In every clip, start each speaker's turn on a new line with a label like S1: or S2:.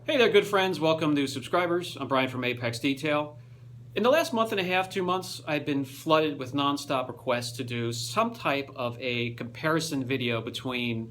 S1: Hey there, good friends. Welcome, new subscribers. I'm Brian from Apex Detail. In the last month and a half, 2 months, I've been flooded with nonstop requests to do some type of a comparison video between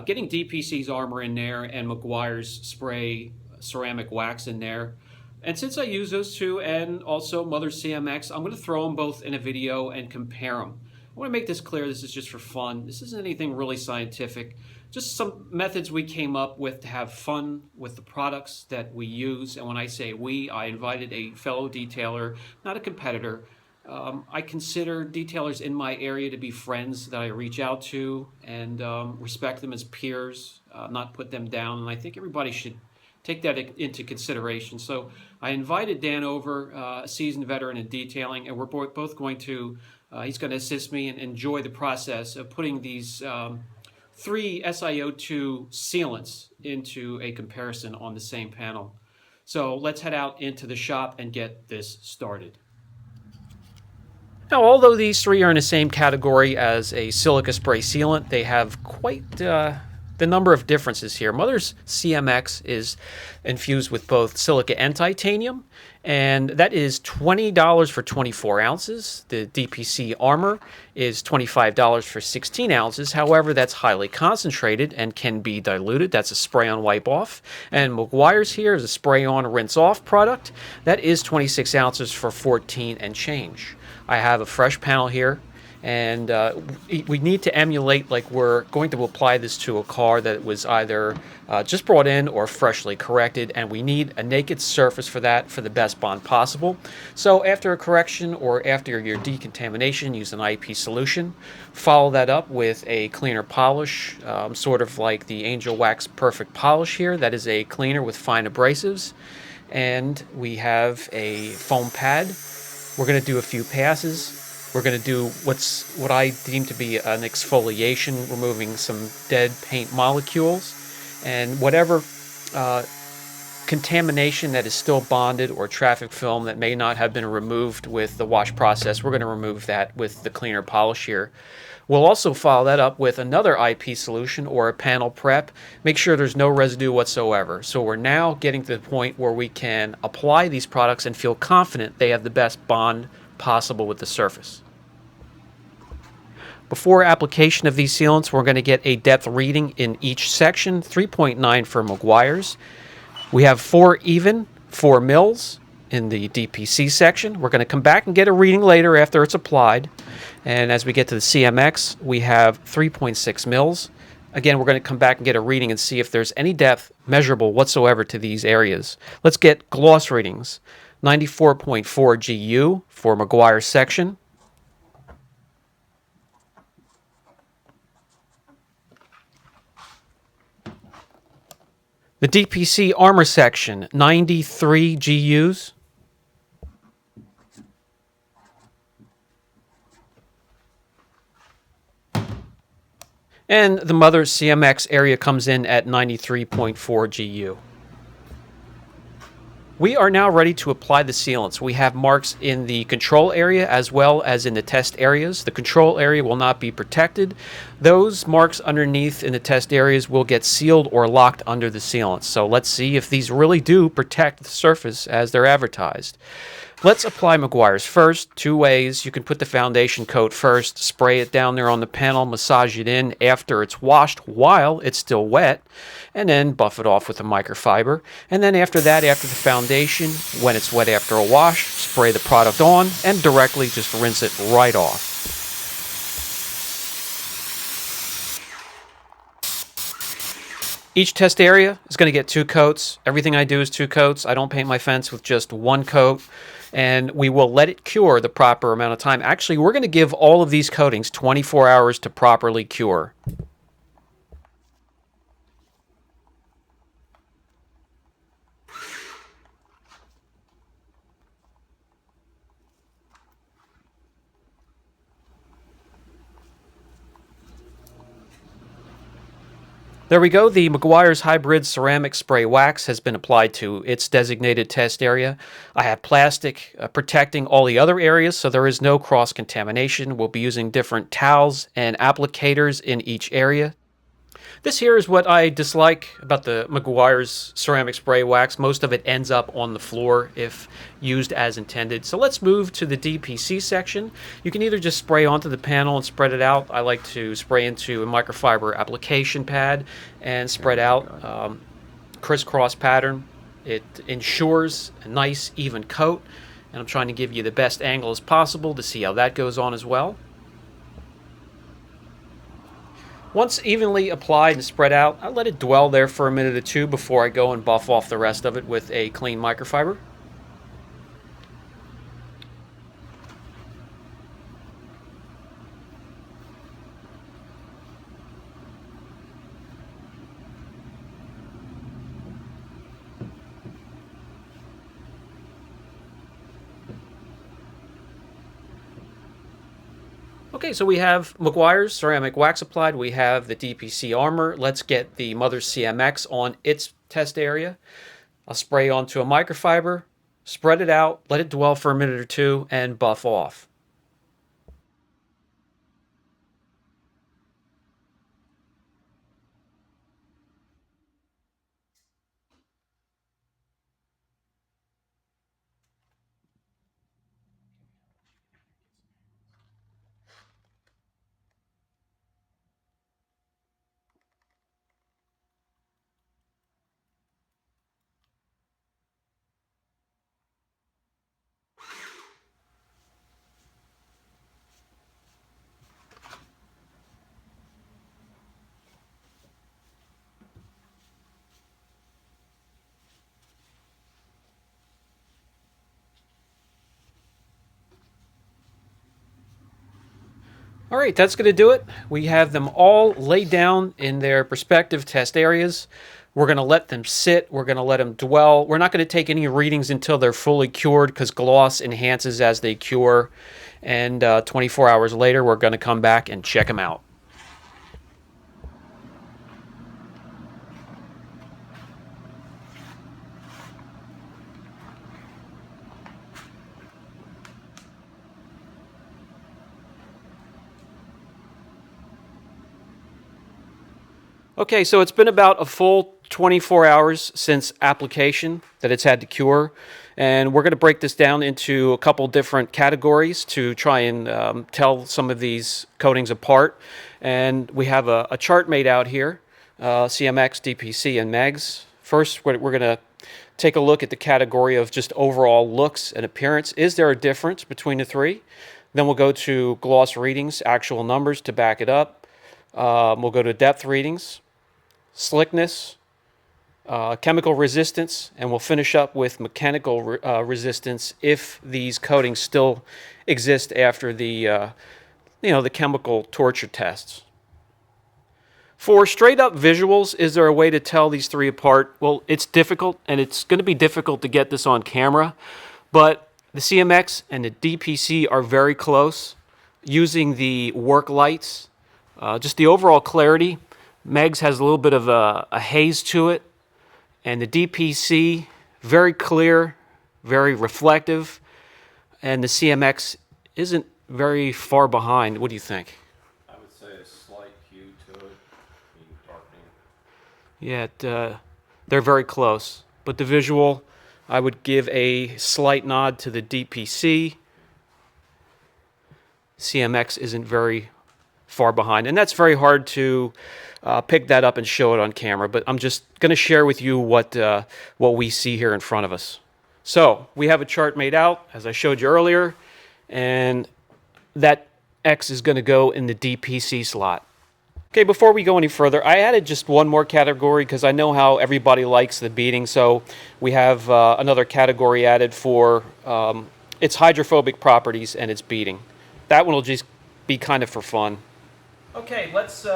S1: getting DPC's armor in there and Meguiar's spray ceramic wax in there. And since I use those two and also Mother CMX, I'm going to throw them both in a video and compare them. I want to make this clear, this is just for fun. This isn't anything really scientific. Just some methods we came up with to have fun with the products that we use. And when I say we, I invited a fellow detailer, not a competitor. I consider detailers in my area to be friends that I reach out to and respect them as peers, not put them down. And I think everybody should take that into consideration. So I invited Dan over, a seasoned veteran in detailing, and we're both going to, he's going to assist me and enjoy the process of putting these 3 SiO2 sealants into a comparison on the same panel. So let's head out into the shop and get this started. Now, although these 3 are in the same category as a silica spray sealant, they have quite the number of differences here. Mother's CMX is infused with both silica and titanium, and that is $20 for 24 ounces. The DPC armor is $25 for 16 ounces. However, that's highly concentrated and can be diluted. That's a spray-on wipe-off. And Meguiar's here is a spray-on rinse-off product. That is 26 ounces for 14 and change. I have a fresh panel here. And we need to emulate like we're going to apply this to a car that was either just brought in or freshly corrected, and we need a naked surface for that for the best bond possible. So after a correction or after your decontamination, use an IP solution. Follow that up with a cleaner polish, sort of like the Angel Wax Perfect Polish here. That is a cleaner with fine abrasives. And we have a foam pad. We're going to do a few passes. We're going to do what I deem to be an exfoliation, removing some dead paint molecules, and whatever contamination that is still bonded or traffic film that may not have been removed with the wash process, we're going to remove that with the cleaner polish here. We'll also follow that up with another IP solution or a panel prep. Make sure there's no residue whatsoever. So we're now getting to the point where we can apply these products and feel confident they have the best bond possible with the surface. Before application of these sealants, we're going to get a depth reading in each section, 3.9 for Meguiar's. We have 4 even, 4 mils in the DPC section. We're going to come back and get a reading later after it's applied. And as we get to the CMX, we have 3.6 mils. Again, we're going to come back and get a reading and see if there's any depth measurable whatsoever to these areas. Let's get gloss readings. 94.4 GU for Meguiar's section. The DPC armor section, 93 GUs. And the Mother CMX area comes in at 93.4 GU. We are now ready to apply the sealants. We have marks in the control area as well as in the test areas. The control area will not be protected. Those marks underneath in the test areas will get sealed or locked under the sealants. So let's see if these really do protect the surface as they're advertised. Let's apply Meguiar's first, 2 ways. You can put the foundation coat first, spray it down there on the panel, massage it in after it's washed while it's still wet, and then buff it off with a microfiber. And then after that, after the foundation, when it's wet after a wash, spray the product on and directly just rinse it right off. Each test area is going to get 2 coats. Everything I do is 2 coats. I don't paint my fence with just 1 coat. And we will let it cure the proper amount of time. Actually, we're going to give all of these coatings 24 hours to properly cure. There we go. The Meguiar's Hybrid Ceramic Spray Wax has been applied to its designated test area. I have plastic protecting all the other areas, so there is no cross-contamination. We'll be using different towels and applicators in each area. This here is what I dislike about the Meguiar's ceramic spray wax. Most of it ends up on the floor if used as intended. So let's move to the DPC section. You can either just spray onto the panel and spread it out. I like to spray into a microfiber application pad and spread out, crisscross pattern. It ensures a nice even coat, and I'm trying to give you the best angle as possible to see how that goes on as well. Once evenly applied and spread out, I let it dwell there for a minute or two before I go and buff off the rest of it with a clean microfiber. Okay, so we have Meguiar's ceramic wax applied. We have the DPC armor. Let's get the mother's CMX on its test area. I'll spray onto a microfiber, spread it out, let it dwell for a minute or two, and buff off. All right, that's going to do it. We have them all laid down in their respective test areas. We're going to let them sit. We're going to let them dwell. We're not going to take any readings until they're fully cured because gloss enhances as they cure. And 24 hours later, we're going to come back and check them out. Okay, so it's been about a full 24 hours since application that it's had to cure, and we're going to break this down into a couple different categories to try and tell some of these coatings apart. And we have a chart made out here, CMX, DPC, and Megs. First, we're going to take a look at the category of just overall looks and appearance. Is there a difference between the three? Then we'll go to gloss readings, actual numbers to back it up. We'll go to depth readings, slickness, chemical resistance, and we'll finish up with mechanical resistance if these coatings still exist after the the chemical torture tests. For straight up visuals, is there a way to tell these three apart? Well, it's difficult, and it's going to be difficult to get this on camera, but the CMX and the DPC are very close. Using the work lights, just the overall clarity, Megs has a little bit of a haze to it, and the DPC, very clear, very reflective, and the CMX isn't very far behind. What do you think?
S2: I would say a slight hue to it, being darkening.
S1: Yeah, they're very close, but the visual, I would give a slight nod to the DPC. CMX isn't very far behind, and that's very hard to pick that up and show it on camera, but I'm just going to share with you what we see here in front of us. So we have a chart made out, as I showed you earlier, and that X is going to go in the DPC slot. Okay, before we go any further, I added just one more category because I know how everybody likes the beading, so we have another category added for its hydrophobic properties and its beading. That one will just be kind of for fun. Okay, let's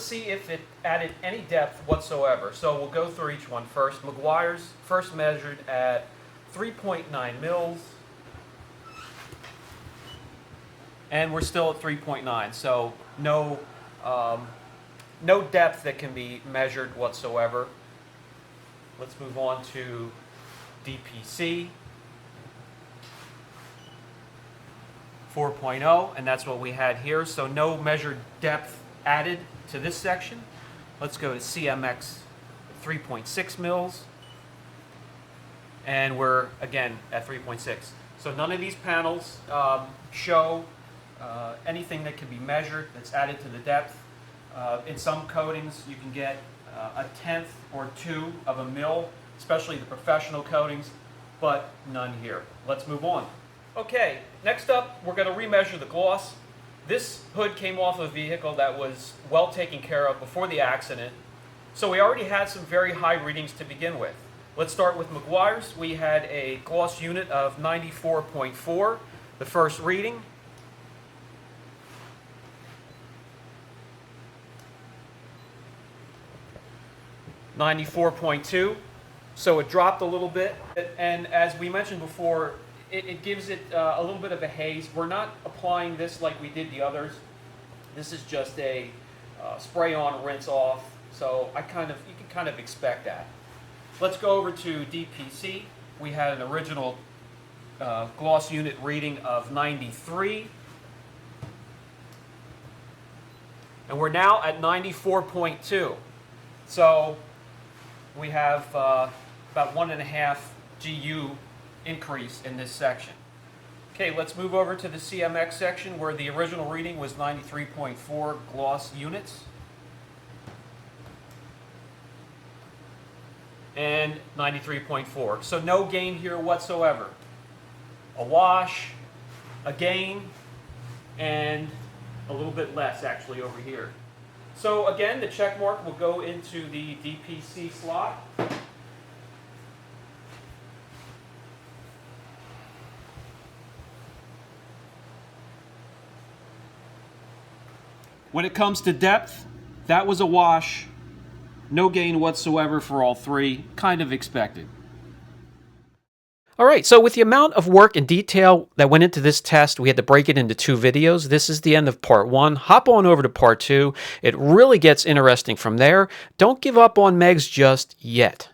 S1: see if it added any depth whatsoever. So we'll go through each one first. Meguiar's first measured at 3.9 mils. And we're still at 3.9, so no depth that can be measured whatsoever. Let's move on to DPC. 4.0, and that's what we had here, so no measured depth added to this section. Let's go to CMX 3.6 mils. And we're, again, at 3.6. So none of these panels show anything that can be measured that's added to the depth. In some coatings, you can get a tenth or two of a mil, especially the professional coatings, but none here. Let's move on. Okay, next up, we're going to remeasure the gloss. This hood came off a vehicle that was well taken care of before the accident, so we already had some very high readings to begin with. Let's start with Meguiar's. We had a gloss unit of 94.4, the first reading. (94.2), so it dropped a little bit, and as we mentioned before, it gives it a little bit of a haze. We're not applying this like we did the others. This is just a spray on, rinse off, so you can kind of expect that. Let's go over to DPC. We had an original gloss unit reading of 93, and we're now at 94.2. So we have about 1.5 GU increase in this section. Okay, let's move over to the CMX section where the original reading was 93.4 gloss units. And 93.4. So no gain here whatsoever. A wash, a gain, and a little bit less actually over here. So again, the check mark will go into the DPC slot. When it comes to depth, that was a wash. No gain whatsoever for all three. Kind of expected. All right, so with the amount of work and detail that went into this test, we had to break it into 2 videos. This is the end of part 1. Hop on over to part 2. It really gets interesting from there. Don't give up on Megs just yet.